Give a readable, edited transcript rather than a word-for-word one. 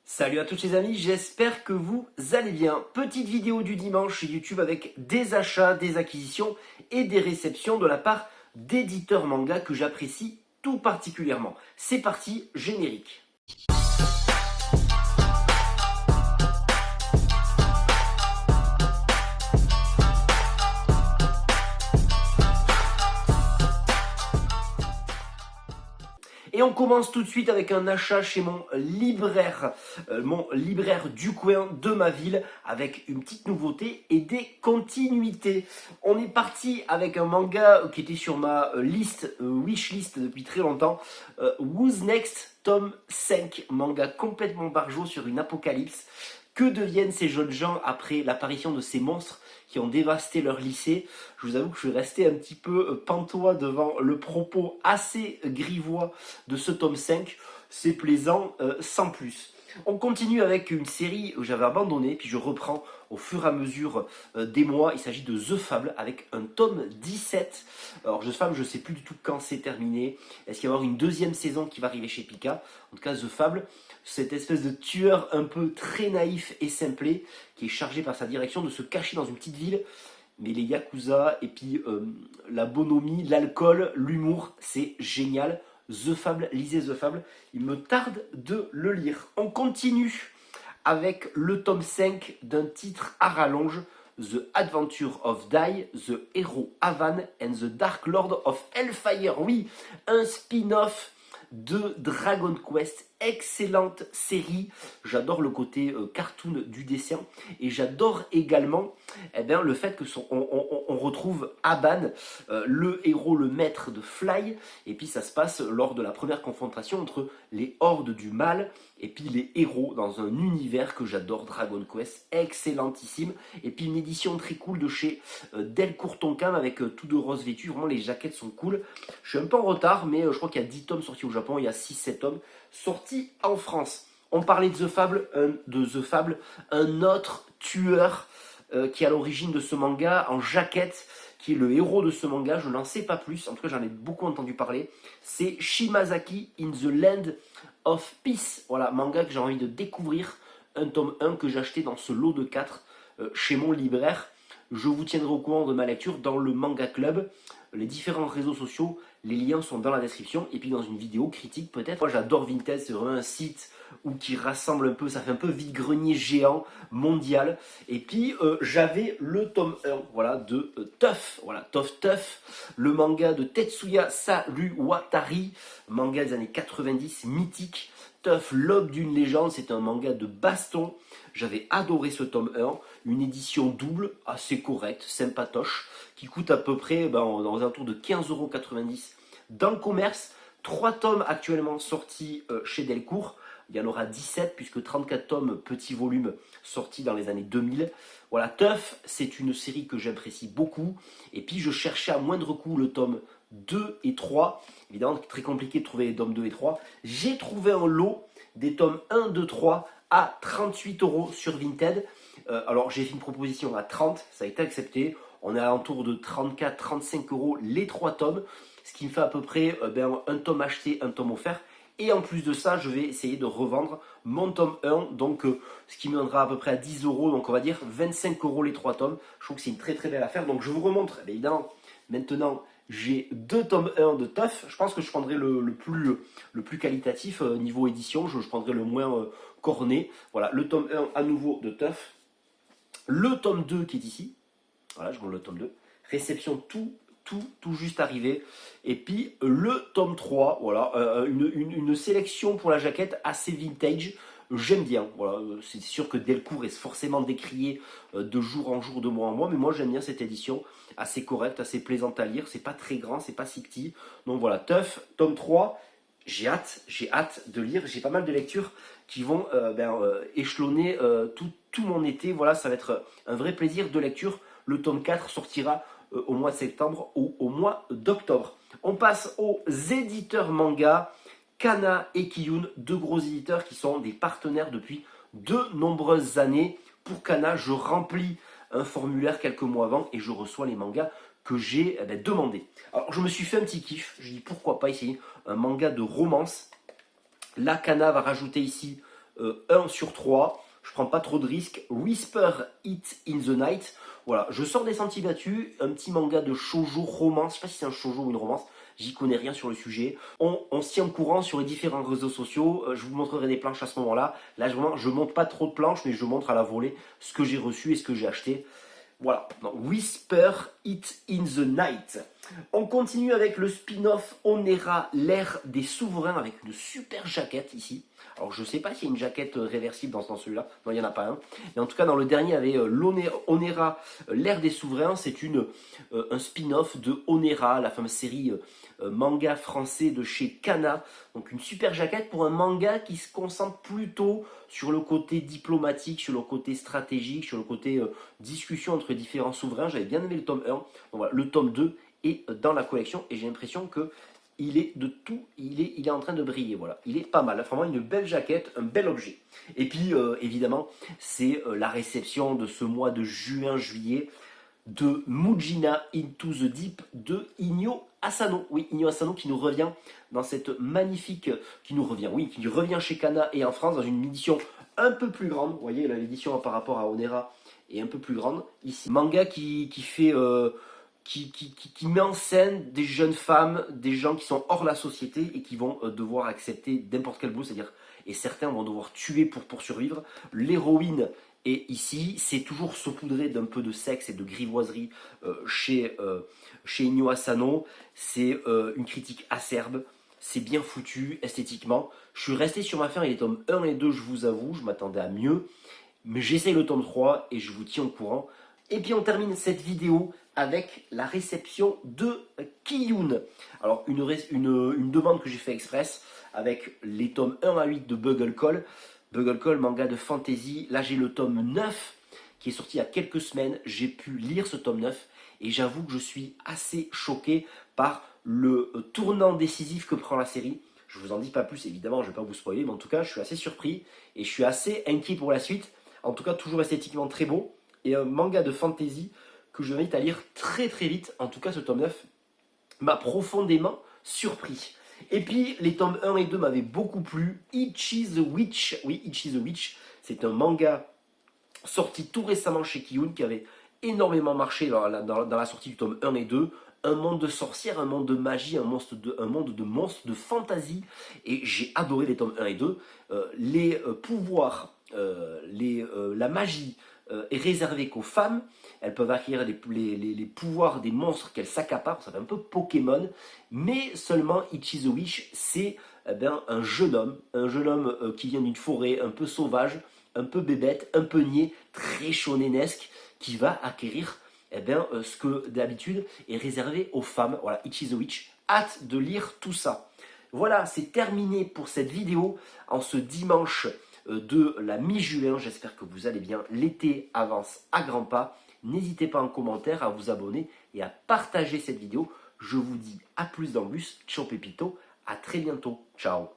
Salut à tous les amis, j'espère que vous allez bien. Petite vidéo du dimanche sur YouTube avec des achats, des acquisitions et des réceptions de la part d'éditeurs manga que j'apprécie tout particulièrement. C'est parti, générique. Et on commence tout de suite avec un achat chez mon libraire du coin de ma ville, avec une petite nouveauté et des continuités. On est parti avec un manga qui était sur ma liste, wishlist depuis très longtemps, Who's Next, tome 5, manga complètement barjo sur une apocalypse. Que deviennent ces jeunes gens après l'apparition de ces monstres qui ont dévasté leur lycée? Je vous avoue que je suis resté un petit peu pantois devant le propos assez grivois de ce tome 5. C'est plaisant sans plus. On continue avec une série que j'avais abandonnée, puis je reprends au fur et à mesure des mois. Il s'agit de The Fable avec un tome 17. Alors The Fable, je ne sais plus du tout quand c'est terminé. Est-ce qu'il va y avoir une deuxième saison qui va arriver chez Pika? En tout cas, The Fable, cette espèce de tueur un peu très naïf et simplé qui est chargé par sa direction de se cacher dans une petite ville. Mais les Yakuza et puis la bonhomie, l'alcool, l'humour, c'est génial. The Fable, lisez The Fable, il me tarde de le lire. On continue avec le tome 5 d'un titre à rallonge, The Adventure of Dai, The Hero Avan and the Dark Lord of Hellfire. Oui, un spin-off de Dragon Quest, excellente série. J'adore le côté cartoon du dessin et j'adore également le fait que on retrouve Aban, le héros, le maître de Fly, et puis ça se passe lors de la première confrontation entre les hordes du mal et puis les héros dans un univers que j'adore, Dragon Quest, excellentissime. Et puis une édition très cool de chez Delcourt Tonkam avec tout de rose vêtu, vraiment les jaquettes sont cool. Je suis un peu en retard, mais je crois qu'il y a 10 tomes sortis au Japon, il y a 6-7 tomes sortis en France. On parlait de The Fable, un autre tueur qui est à l'origine de ce manga en jaquette, qui est le héros de ce manga, je n'en sais pas plus, en tout cas j'en ai beaucoup entendu parler, c'est Shimazaki in the Land of Peace, voilà, manga que j'ai envie de découvrir, un tome 1 que j'ai acheté dans ce lot de 4 chez mon libraire. Je vous tiendrai au courant de ma lecture dans le Manga Club, les différents réseaux sociaux, les liens sont dans la description, et puis dans une vidéo critique peut-être. Moi j'adore Vinted, c'est vraiment un site qui rassemble un peu, ça fait un peu vide-grenier géant mondial. Et puis j'avais le tome 1 voilà, de Tough, voilà, Tough, le manga de Tetsuya Saruwatari, manga des années 90, mythique. Tough, l'aube d'une légende, c'est un manga de baston. J'avais adoré ce tome 1, une édition double, assez correcte, sympatoche, qui coûte à peu près dans les alentours de 15,90 € dans le commerce. 3 tomes actuellement sortis chez Delcourt. Il y en aura 17 puisque 34 tomes petit volume sortis dans les années 2000. Voilà, Tough, c'est une série que j'apprécie beaucoup. Et puis je cherchais à moindre coût le tome 2 et 3. Évidemment, très compliqué de trouver les tomes 2 et 3. J'ai trouvé un lot des tomes 1, 2, 3 à 38 € sur Vinted. Alors j'ai fait une proposition à 30, ça a été accepté. On est à l'entour de 34-35 € les 3 tomes. Ce qui me fait à peu près un tome acheté, un tome offert. Et en plus de ça, je vais essayer de revendre mon tome 1, donc ce qui me donnera à peu près à 10 €, donc on va dire 25 € les 3 tomes. Je trouve que c'est une très très belle affaire, donc je vous remontre, évidemment, maintenant j'ai 2 tomes 1 de Tough. Je pense que je prendrai le plus qualitatif niveau édition, je prendrai le moins corné. Voilà, le tome 1 à nouveau de Tough. Le tome 2 qui est ici, voilà, je montre le tome 2, réception tout juste arrivé. Et puis le tome 3, voilà, une sélection pour la jaquette assez vintage. J'aime bien, voilà, c'est sûr que Delcourt est forcément décrié de jour en jour, de mois en mois, mais moi j'aime bien cette édition, assez correcte, assez plaisante à lire, c'est pas très grand, c'est pas si petit. Donc voilà, Tough, tome 3, j'ai hâte de lire, j'ai pas mal de lectures qui vont échelonner tout mon été, voilà, ça va être un vrai plaisir de lecture. Le tome 4 sortira au mois de septembre ou au mois d'octobre. On passe aux éditeurs manga, Kana et Kiyun, deux gros éditeurs qui sont des partenaires depuis de nombreuses années. Pour Kana, je remplis un formulaire quelques mois avant et je reçois les mangas que j'ai demandé. Alors je me suis fait un petit kiff, je dis pourquoi pas essayer un manga de romance. Là, Kana va rajouter ici 1 sur 3. Je prends pas trop de risques. Whisper It in the Night. Voilà, je sors des sentiers battus. Un petit manga de shoujo romance. Je sais pas si c'est un shoujo ou une romance. J'y connais rien sur le sujet. On se tient au courant sur les différents réseaux sociaux. Je vous montrerai des planches à ce moment-là. Là, vraiment, je montre pas trop de planches, mais je montre à la volée ce que j'ai reçu et ce que j'ai acheté. Voilà, donc, Whisper It in the Night. On continue avec le spin-off Onera, l'ère des souverains, avec une super jaquette ici. Alors je ne sais pas s'il y a une jaquette réversible dans celui-là, non il n'y en a pas un. Mais en tout cas dans le dernier il y avait Onera, l'ère des souverains, c'est un spin-off de Onera, la fameuse série manga français de chez Kana. Donc une super jaquette pour un manga qui se concentre plutôt sur le côté diplomatique, sur le côté stratégique, sur le côté discussion entre différents souverains. J'avais bien aimé le tome 1, donc voilà, le tome 2 est dans la collection et j'ai l'impression que il est de tout, il est en train de briller, voilà. Il est pas mal, vraiment une belle jaquette, un bel objet. Et puis évidemment, c'est la réception de ce mois de juin-juillet de Mujina Into the Deep de Inyo Asano. Oui, Inyo Asano qui nous revient dans cette magnifique, qui revient chez Kana et en France dans une édition un peu plus grande. Vous voyez, l'édition par rapport à Onera est un peu plus grande. Ici, manga qui fait... qui met en scène des jeunes femmes, des gens qui sont hors la société et qui vont devoir accepter n'importe quel boulot, c'est-à-dire, et certains vont devoir tuer pour survivre. L'héroïne est ici, c'est toujours saupoudré d'un peu de sexe et de grivoiserie chez Inyo Asano. C'est une critique acerbe, c'est bien foutu esthétiquement. Je suis resté sur ma faim et les tomes 1 et 2, je vous avoue, je m'attendais à mieux. Mais j'essaye le tome 3 et je vous tiens au courant. Et puis on termine cette vidéo avec la réception de Kiyun. Alors une demande que j'ai fait express avec les tomes 1 à 8 de Bugle Call. Bugle Call, manga de fantasy. Là j'ai le tome 9 qui est sorti il y a quelques semaines. J'ai pu lire ce tome 9 et j'avoue que je suis assez choqué par le tournant décisif que prend la série. Je vous en dis pas plus évidemment, je ne vais pas vous spoiler, mais en tout cas je suis assez surpris et je suis assez inquiet pour la suite. En tout cas toujours esthétiquement très beau et un manga de fantasy que je vous invite à lire très très vite. En tout cas, ce tome 9 m'a profondément surpris. Et puis, les tomes 1 et 2 m'avaient beaucoup plu. Ichi the Witch, oui, Ichi the Witch, c'est un manga sorti tout récemment chez Kiyun qui avait énormément marché dans la sortie du tome 1 et 2. Un monde de sorcières, un monde de magie, un monde de monstres, de fantasy. Et j'ai adoré les tomes 1 et 2. Les pouvoirs, la magie, est réservée qu'aux femmes. Elles peuvent acquérir les pouvoirs des monstres qu'elles s'accaparent. Ça fait un peu Pokémon. Mais seulement Ichi the Witch, c'est un jeune homme qui vient d'une forêt un peu sauvage, un peu bébête, un peu niais, très shonenesque, qui va acquérir ce que d'habitude est réservé aux femmes. Voilà, Ichi the Witch. Hâte de lire tout ça. Voilà, c'est terminé pour cette vidéo en ce dimanche de la mi-juin. J'espère que vous allez bien. L'été avance à grands pas. N'hésitez pas en commentaire à vous abonner et à partager cette vidéo. Je vous dis à plus dans le bus. Ciao Pépito. À très bientôt. Ciao.